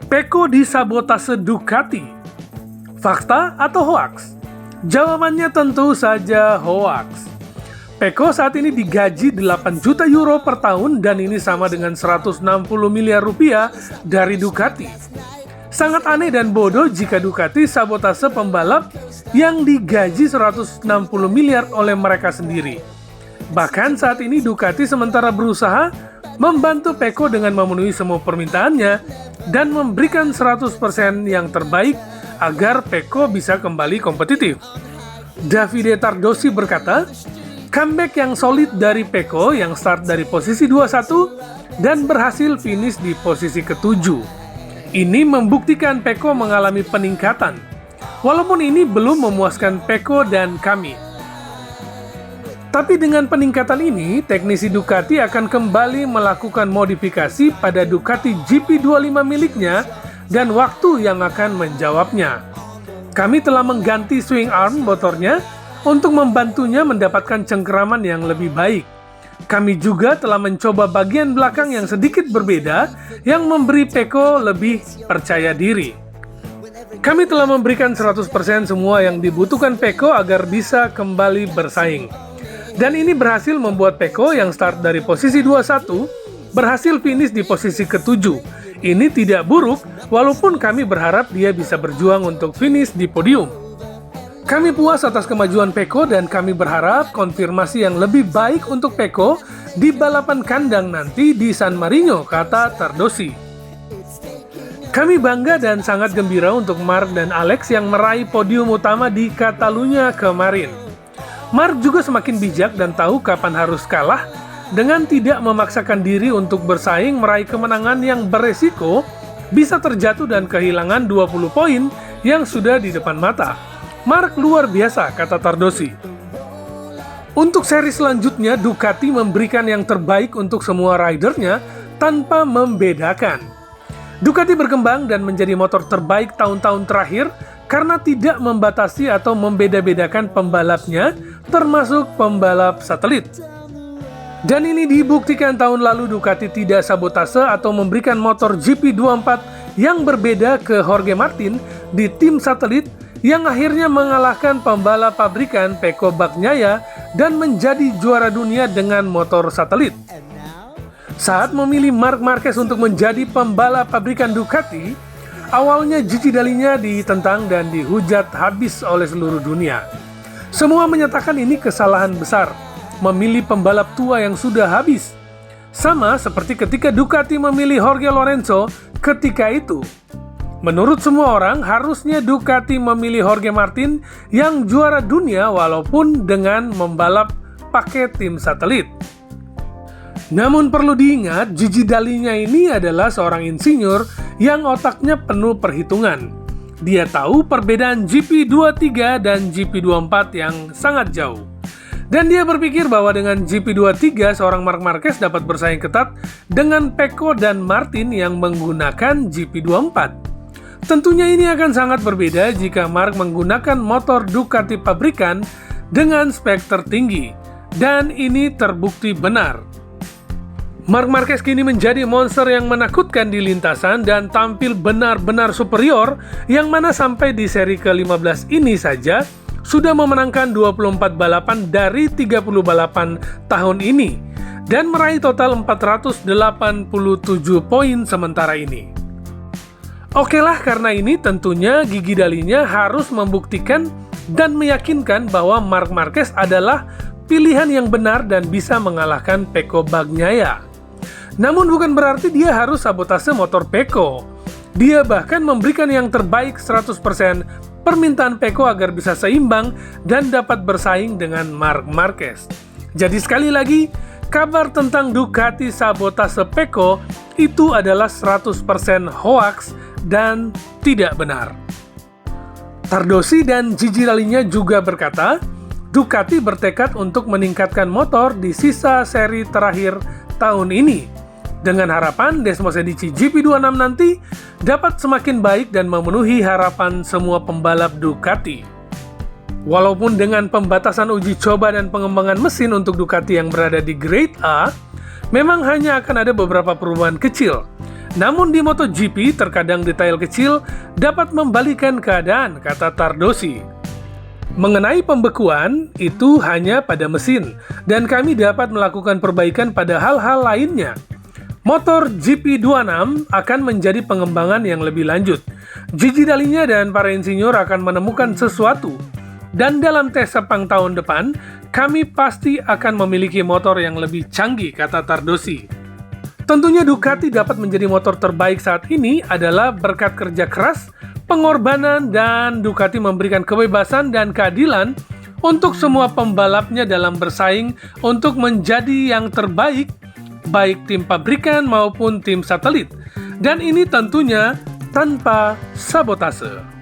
Pecco disabotase Ducati. Fakta atau hoaks? Jawabannya tentu saja hoaks. Pecco saat ini digaji 8 juta euro per tahun dan ini sama dengan 160 miliar rupiah dari Ducati. Sangat aneh dan bodoh jika Ducati sabotase pembalap yang digaji 160 miliar oleh mereka sendiri. Bahkan saat ini Ducati sementara berusaha membantu Pecco dengan memenuhi semua permintaannya dan memberikan 100% yang terbaik agar Pecco bisa kembali kompetitif. Davide Tardosi berkata, comeback yang solid dari Pecco yang start dari posisi 21 dan berhasil finish di posisi ke-7. Ini membuktikan Pecco mengalami peningkatan. Walaupun ini belum memuaskan Pecco dan kami. Tapi dengan peningkatan ini, teknisi Ducati akan kembali melakukan modifikasi pada Ducati GP25 miliknya dan waktu yang akan menjawabnya. Kami telah mengganti swing arm motornya untuk membantunya mendapatkan cengkeraman yang lebih baik. Kami juga telah mencoba bagian belakang yang sedikit berbeda yang memberi Pecco lebih percaya diri. Kami telah memberikan 100% semua yang dibutuhkan Pecco agar bisa kembali bersaing. Dan ini berhasil membuat Pecco yang start dari posisi 21 berhasil finish di posisi ke-7. Ini tidak buruk, walaupun kami berharap dia bisa berjuang untuk finish di podium. Kami puas atas kemajuan Pecco dan kami berharap konfirmasi yang lebih baik untuk Pecco di balapan kandang nanti di San Marino, kata Tardosi. Kami bangga dan sangat gembira untuk Marc dan Alex yang meraih podium utama di Catalunya kemarin. Marc juga semakin bijak dan tahu kapan harus kalah dengan tidak memaksakan diri untuk bersaing meraih kemenangan yang beresiko bisa terjatuh dan kehilangan 20 poin yang sudah di depan mata. Marc luar biasa, kata Tardosi. Untuk seri selanjutnya, Ducati memberikan yang terbaik untuk semua ridernya tanpa membedakan. Ducati berkembang dan menjadi motor terbaik tahun-tahun terakhir karena tidak membatasi atau membeda-bedakan pembalapnya, termasuk pembalap satelit. Dan ini dibuktikan tahun lalu Ducati tidak sabotase atau memberikan motor GP24 yang berbeda ke Jorge Martin di tim satelit yang akhirnya mengalahkan pembalap pabrikan Pecco Bagnaia dan menjadi juara dunia dengan motor satelit. Saat memilih Marc Marquez untuk menjadi pembalap pabrikan Ducati, awalnya Gigi Dall'Igna ditentang dan dihujat habis oleh seluruh dunia. Semua menyatakan ini kesalahan besar, memilih pembalap tua yang sudah habis. Sama seperti ketika Ducati memilih Jorge Lorenzo ketika itu. Menurut semua orang, harusnya Ducati memilih Jorge Martin yang juara dunia walaupun dengan membalap pakai tim satelit. Namun perlu diingat, Gigi Dall'Igna ini adalah seorang insinyur yang otaknya penuh perhitungan. Dia tahu perbedaan GP23 dan GP24 yang sangat jauh. Dan dia berpikir bahwa dengan GP23 seorang Marc Marquez dapat bersaing ketat dengan Pecco dan Martin yang menggunakan GP24. Tentunya ini akan sangat berbeda jika Marc menggunakan motor Ducati pabrikan dengan spek tertinggi. Dan ini terbukti benar. Marc Marquez kini menjadi monster yang menakutkan di lintasan dan tampil benar-benar superior yang mana sampai di seri ke-15 ini saja sudah memenangkan 24 balapan dari 30 balapan tahun ini dan meraih total 487 poin sementara ini. Oke lah, karena ini tentunya Gigi Dall'Igna harus membuktikan dan meyakinkan bahwa Marc Marquez adalah pilihan yang benar dan bisa mengalahkan Pecco Bagnaia. Namun bukan berarti dia harus sabotase motor Pecco. Dia bahkan memberikan yang terbaik 100% permintaan Pecco agar bisa seimbang dan dapat bersaing dengan Marc Marquez. Jadi sekali lagi, kabar tentang Ducati sabotase Pecco itu adalah 100% hoaks dan tidak benar. Tardosi dan Gigi Dall'Igna juga berkata, Ducati bertekad untuk meningkatkan motor di sisa seri terakhir tahun ini, dengan harapan Desmos edisi GP26 nanti dapat semakin baik dan memenuhi harapan semua pembalap Ducati. Walaupun dengan pembatasan uji coba dan pengembangan mesin untuk Ducati yang berada di Grade A, memang hanya akan ada beberapa perubahan kecil. Namun di MotoGP terkadang detail kecil dapat membalikan keadaan, kata Tardosi. Mengenai pembekuan, itu hanya pada mesin, dan kami dapat melakukan perbaikan pada hal-hal lainnya. Motor GP26 akan menjadi pengembangan yang lebih lanjut. Gigi Dalinya dan para insinyur akan menemukan sesuatu. Dan dalam tes Sepang tahun depan, kami pasti akan memiliki motor yang lebih canggih, kata Tardosi. Tentunya Ducati dapat menjadi motor terbaik saat ini adalah berkat kerja keras, pengorbanan, dan Ducati memberikan kebebasan dan keadilan untuk semua pembalapnya dalam bersaing untuk menjadi yang terbaik, baik tim pabrikan maupun tim satelit. Dan ini tentunya tanpa sabotase.